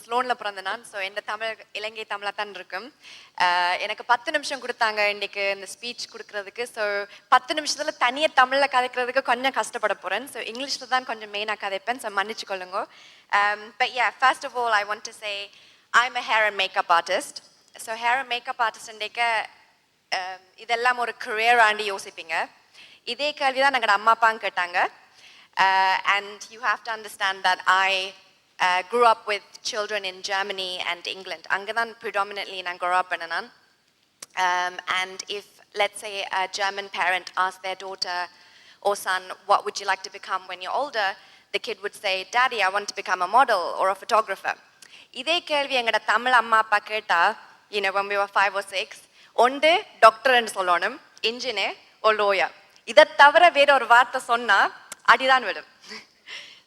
ஸ்லோன்ல பிறந்த நான். ஸோ எந்த தமிழ் இலங்கை தமிழாக தான் இருக்கும். எனக்கு 10 நிமிஷம் கொடுத்தாங்க இன்னைக்கு இந்த ஸ்பீச் கொடுக்கறதுக்கு. ஸோ 10 நிமிஷத்தில் தனியாக தமிழில் கதைக்கிறதுக்கு கொஞ்சம் கஷ்டப்பட போகிறேன். ஸோ இங்கிலீஷில் தான் கொஞ்சம் மெயினாக கதைப்பேன். So மன்னிச்சுக்கொள்ளுங்க. But yeah, first of all, I want to say I'm a hair and makeup artist. So hair and makeup artist இன்றைக்கு இதெல்லாம் ஒரு career ஆண்டி யோசிப்பீங்க. இதே கேள்வி தான் எங்களோட அம்மா அப்பாங்க கேட்டாங்க. And you have to understand that I grew up with children in Germany and England. Angadan predominantly I grew up in Anan. And if, let's say, a German parent asked their daughter or son, what would you like to become when you're older? The kid would say, Daddy, I want to become a model or a photographer. Idhe kelvi engada Tamil amma appa ketta, you know, when we were 5 or 6, onde doctor ennu sollonum, engineer or lawyer. Idha thavara vera oru vaartha sonna adidan vidum.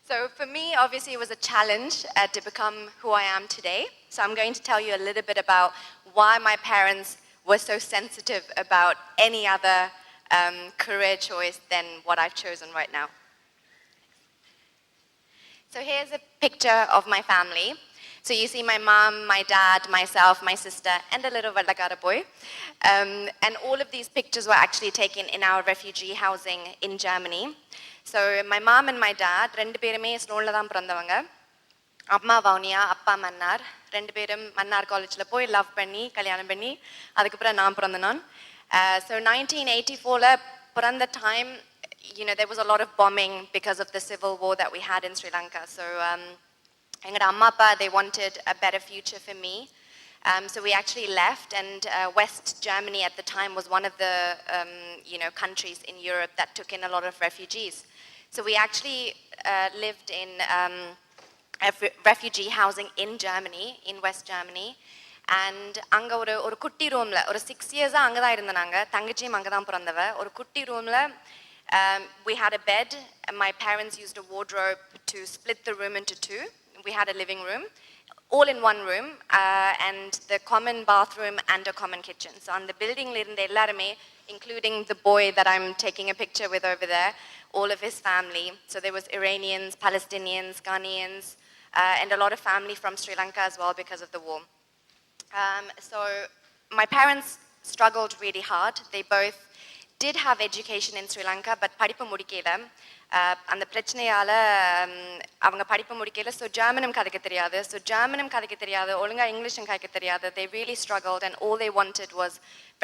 So for me, obviously, it was a challenge to become who I am today. So I'm going to tell you a little bit about why my parents were so sensitive about any other career choice than what I've chosen right now. So here's a picture of my family. So you see my mom, my dad, myself, my sister, and a little Vallagara boy. And all of these pictures were actually taken in our refugee housing in Germany. So my mom and my dad, ரெண்டு பேருமே ஸ்லோன்ல தான் பிறந்தவங்க. அம்மா வவுனியா, அப்பா மன்னார். ரெண்டு பேரும் மன்னார் காலேஜில் போய் லவ் பண்ணி கல்யாணம் பண்ணி அதுக்கப்புறம் நான் பிறந்த நான். So 1984ல பிறந்த time, you know, there was a lot of bombing because of the civil war that we had in Sri Lanka. So எங்களோட அம்மா அப்பா, they wanted a better future for me. So we actually left, and West Germany at the time was one of the you know, countries in Europe that took in a lot of refugees. So we actually lived in refugee housing in Germany, in West Germany. And அங்க ஒரு குட்டி ரூம்ல ஒரு 6 years அங்க தான் இருந்தனாங்க. தங்கச்சியும் அங்க தான் பிறந்தவ. ஒரு குட்டி ரூம்ல we had a bed, and my parents used a wardrobe to split the room into two. We had a living room, all in one room, and the common bathroom and a common kitchen. So on the building la irundha ellarume, including the boy that I'm taking a picture with over there, all of his family. So there was Iranians, Palestinians, Ghanaians, and a lot of family from Sri Lanka as well because of the war. So my parents struggled really hard. They both did have education in Sri Lanka, but படிப்பு முடிக்கல. அந்த பிரச்சனையால அவங்க படிப்பு முடிக்கல. So ஜெர்மனும் கதைக்க தெரியாது. So ஜெர்மனும் கதைக்க தெரியாது, ஒழுங்கா இங்கிலீஷும் கதைக்க தெரியாது. They really struggled, and all they wanted was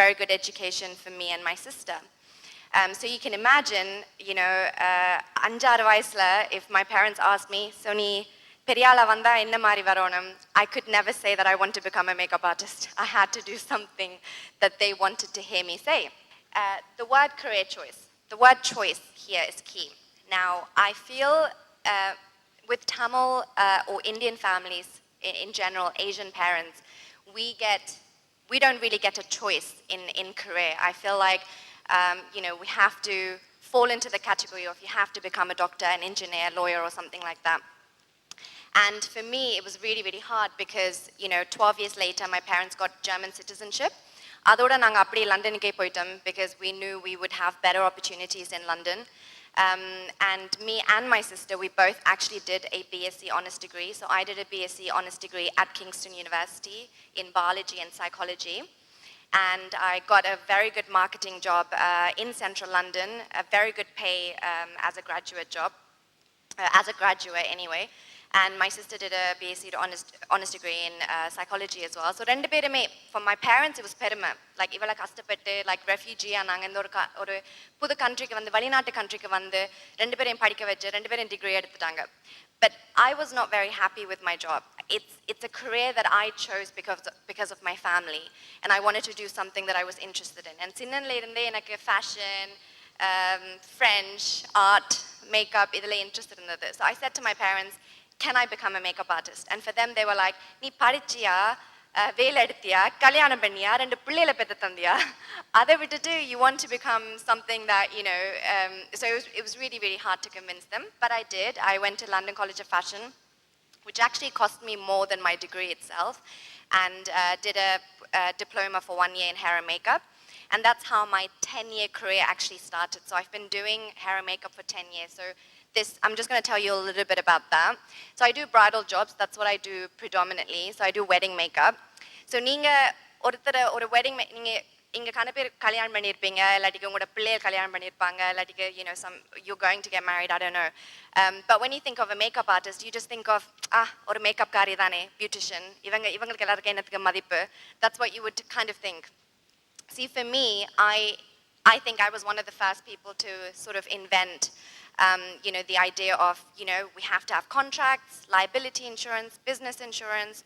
very good education for me and my sister. So you can imagine, you know, 5-6 வயசுல, if my parents asked me, so நீ பெரியாளா வந்தா என்ன மாதிரி வரணும், I could never say that I want to become a makeup artist. I had to do something that they wanted to hear me say. The word career choice. The word choice here is key. Now, I feel with Tamil or Indian families in general, Asian parents, we don't really get a choice in career. I feel like, you know, we have to fall into the category of you have to become a doctor, an engineer, lawyer, or something like that. And for me, it was really, really hard because, you know, 12 years later, my parents got German citizenship. அதோட நாங்கள் அப்படியே லண்டனுக்கே போயிட்டோம் because we knew we would have better opportunities in London. And me and my sister, we both actually did a BSc Honours degree. So I did a BSc Honours degree at Kingston University in biology and psychology. And I got a very good marketing job in central London, a very good pay as a graduate job, as a graduate anyway. And my sister did a BSc Honours degree in psychology as well. So rendu perume, for my parents, it was perima. Like ivala kastapettu, like refugee ananga indha oru pudu country ku vandu valinattu country ku vandu rendu pereyum padikka vechu rendu pereyum degree eduthanga. But I was not very happy with my job. It's a career that I chose because of my family, and I wanted to do something that I was interested in. And sinnanla irundhe enakku fashion, French, art, makeup idhula interest irundhathu. So I said to my parents, can I become a makeup artist? And for them, they were like, நீ படிச்சியா, வேலை எடுத்தியா, கல்யாணம் பண்ணியா, ரெண்டு பிள்ளைகளை பெற்று தந்தியா, அதை விட்டுட்டு you want to become something that, you know, so it was really, really hard to convince them. But I did. I went to London College of Fashion, which actually cost me more than my degree itself, and did a diploma for 1 year in hair and makeup. And that's how my 10-year career actually started. So I've been doing hair and makeup for 10 years. So I'm just going to tell you a little bit about that. So I do bridal jobs. That's what I do predominantly. So I do wedding makeup. So நீங்க ஒரு wedding நீங்க இங்க கன பேர் கல்யாணம் பண்ணிருப்பீங்க இல்லாட்டிக்கு உங்களோட பிள்ளைகள் கல்யாணம் பண்ணிருப்பாங்க இல்லாட்டிக்கு you're going to get married, I don't know. But when you think of a makeup artist, you just think of ஒரு makeup காரி தானே, beautician, இவங்களுக்கு எல்லாருக்கும் என்னத்துக்கு மதிப்பு. That's what you would kind of think. See, for me, I think I was one of the first people to sort of invent the idea of, we have to have contracts, liability insurance, business insurance,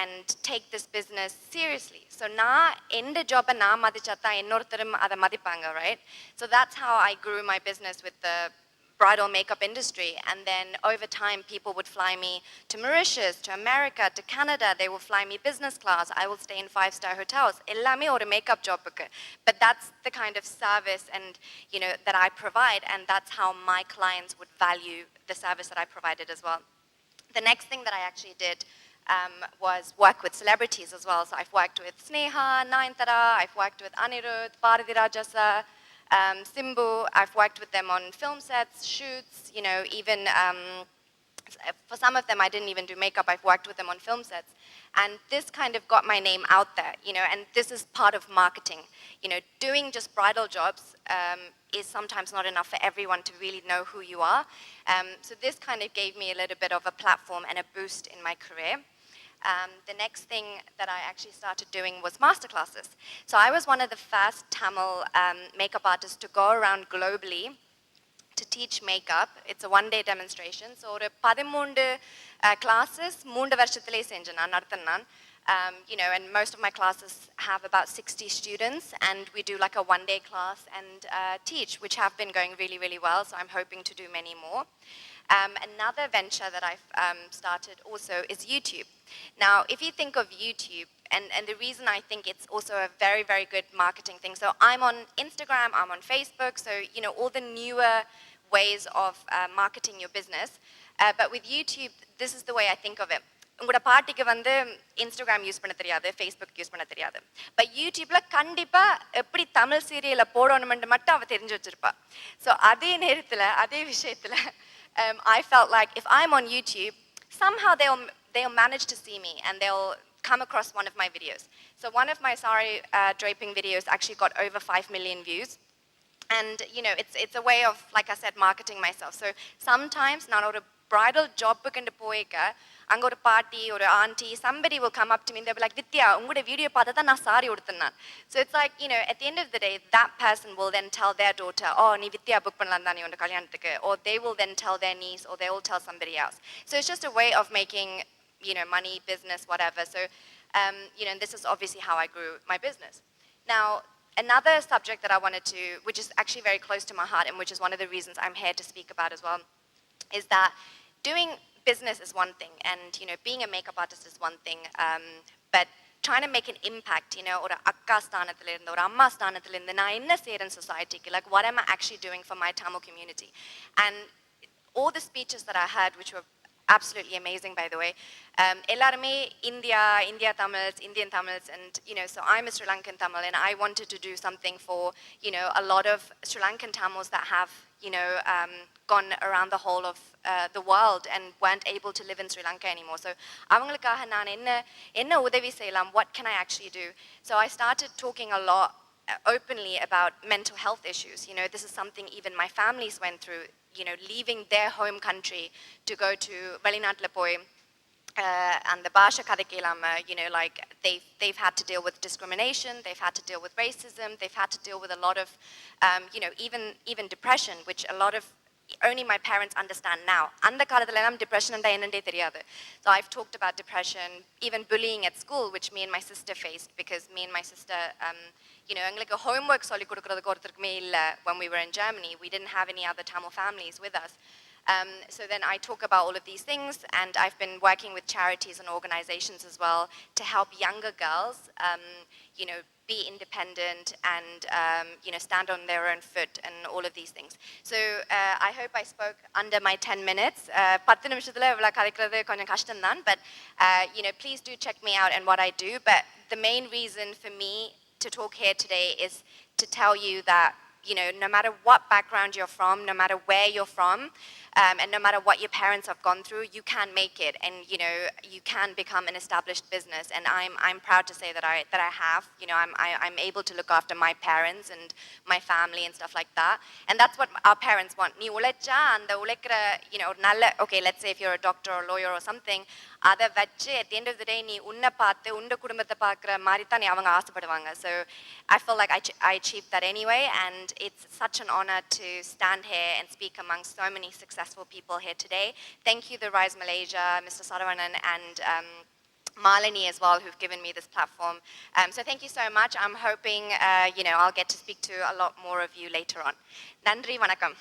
and take this business seriously. So na enda job na madichatta ennortharum adha madipanga, right? So that's how I grew my business with the bridal makeup industry. And then over time, people would fly me to Mauritius, to America, to Canada. They will fly me business class. I will stay in 5-star hotels. Ellame or makeup job. But that's the kind of service and that I provide, and that's how my clients would value the service that I provided as well. The next thing that I actually did was work with celebrities as well. So I've worked with Sneha, Nayanthara, I've worked with Anirudh, Bharati Rajasa, Simbu. I've worked with them on film sets, shoots, even for some of them I didn't even do makeup. I've worked with them on film sets. And this kind of got my name out there, and this is part of marketing. Doing just bridal jobs is sometimes not enough for everyone to really know who you are. So this kind of gave me a little bit of a platform and a boost in my career. The next thing that I actually started doing was masterclasses. So I was one of the first Tamil makeup artists to go around globally to teach makeup. It's a one-day demonstration. So ஒரு 13 classes 3 வருஷத்திலே செஞ்சேன் நான் நடத்தினேன் நான். And most of my classes have about 60 students, and we do like a one-day class and teach, which have been going really, really well. So I'm hoping to do many more. Another venture that I've started also is YouTube. Now, if you think of YouTube, and the reason I think it's also a very, very good marketing thing. So I'm on Instagram, I'm on Facebook, so all the newer ways of marketing your business. But with YouTube, this is the way I think of it. உங்களோட பாட்டிக்கு Instagram use பண்ண தெரியாது, Facebook use பண்ண தெரியாது. But யூடியூப்ல கண்டிப்பா எப்படி தமிழ் சீரியலை போடணும்னு மட்டும் அவ தெரிஞ்சு வச்சிருப்பா. ஸோ அதே நேரத்தில் அதே விஷயத்தில் I felt like if I'm on YouTube, somehow they'll manage to see me and they'll come across one of my videos. So one of my sari draping videos actually got over 5 million views. And it's a way of, like I said, marketing myself. So sometimes நான் ஒரு bridal job க்கு போய்க்க அங்க ஒரு பாட்டி ஒரு auntie, somebody will come up to me and they'll be like, Vithya, உங்களோட video பார்த்து தான் நான் sorry உடுத்தினேன். So it's like, at the end of the day, that person will then tell their daughter, oh, நீ Vithya book பண்ணலாம் தானே உன் கல்யாணத்துக்கு, or they will then tell their niece, or they will tell somebody else. So it's just a way of making money, business, whatever. So and this is obviously how I grew my business. Now, another subject that I wanted to, which is actually very close to my heart and which is one of the reasons I'm here to speak about as well, is that doing business is one thing, and being a makeup artist is one thing, but trying to make an impact, ஒரு அக்கா ஸ்தானத்துல இருந்து ஒரு அம்மா ஸ்தானத்துல இருந்து நான் என்ன செய்றேன் society-க்கு, like what am I actually doing for my Tamil community. And all the speeches that I heard, which were absolutely amazing, by the way, எல்லாருமே Indian Tamils, and so I'm a Sri Lankan Tamil, and I wanted to do something for a lot of Sri Lankan Tamils that have gone around the whole of the world and weren't able to live in Sri Lanka anymore. So அவங்களுக்காக நான் என்ன உதவி செய்யலாம், what can I actually do? So I started talking a lot openly about mental health issues. This is something even my families went through, leaving their home country to go to வெளிநாட்டுல போய் and the Basha Kadakilama, like they've had to deal with discrimination, they've had to deal with racism, they've had to deal with a lot of, even depression, which a lot of only my parents understand now. Andha kaalathila nam depression anda enande theriyadu. So I've talked about depression, even bullying at school, which me and my sister faced, because me and my sister, engalukku homework solli kodukradhukku orthirkume illa when we were in Germany. We didn't have any other Tamil families with us. So then I talk about all of these things, and I've been working with charities and organizations as well to help younger girls, be independent and, stand on their own foot and all of these things. So I hope I spoke under my 10 minutes. 10 நிமிஷத்துல இவ்வளவு கதைக்கிறது கொஞ்சம் கஷ்டம் தான், but please do check me out and what I do. But the main reason for me to talk here today is to tell you that, you know, no matter what background you're from, no matter where you're from, and no matter what your parents have gone through, you can make it, and you know, you can become an established business. And I'm proud to say that I have. You know, I'm able to look after my parents and my family and stuff like that. And that's what our parents want. நீ உழைச்சா அந்த உழைக்கிற, you know, நல்ல, okay, let's say if you're a doctor or lawyer or something, அதை வச்சு at the end of the day நீ உன்னை பார்த்து உண்ட குடும்பத்தை பார்க்குற மாதிரி தான் நீ அவங்க ஆசைப்படுவாங்க. So I feel like I achieved that anyway, and it's such an honor to stand here and speak among so many successful people here today. Thank you, the Rise Malaysia, Mr. Saravanan, and Malini as well, who've given me this platform. So thank you so much. I'm hoping, you know, I'll get to speak to a lot more of you later on. Nandri Vanakkam.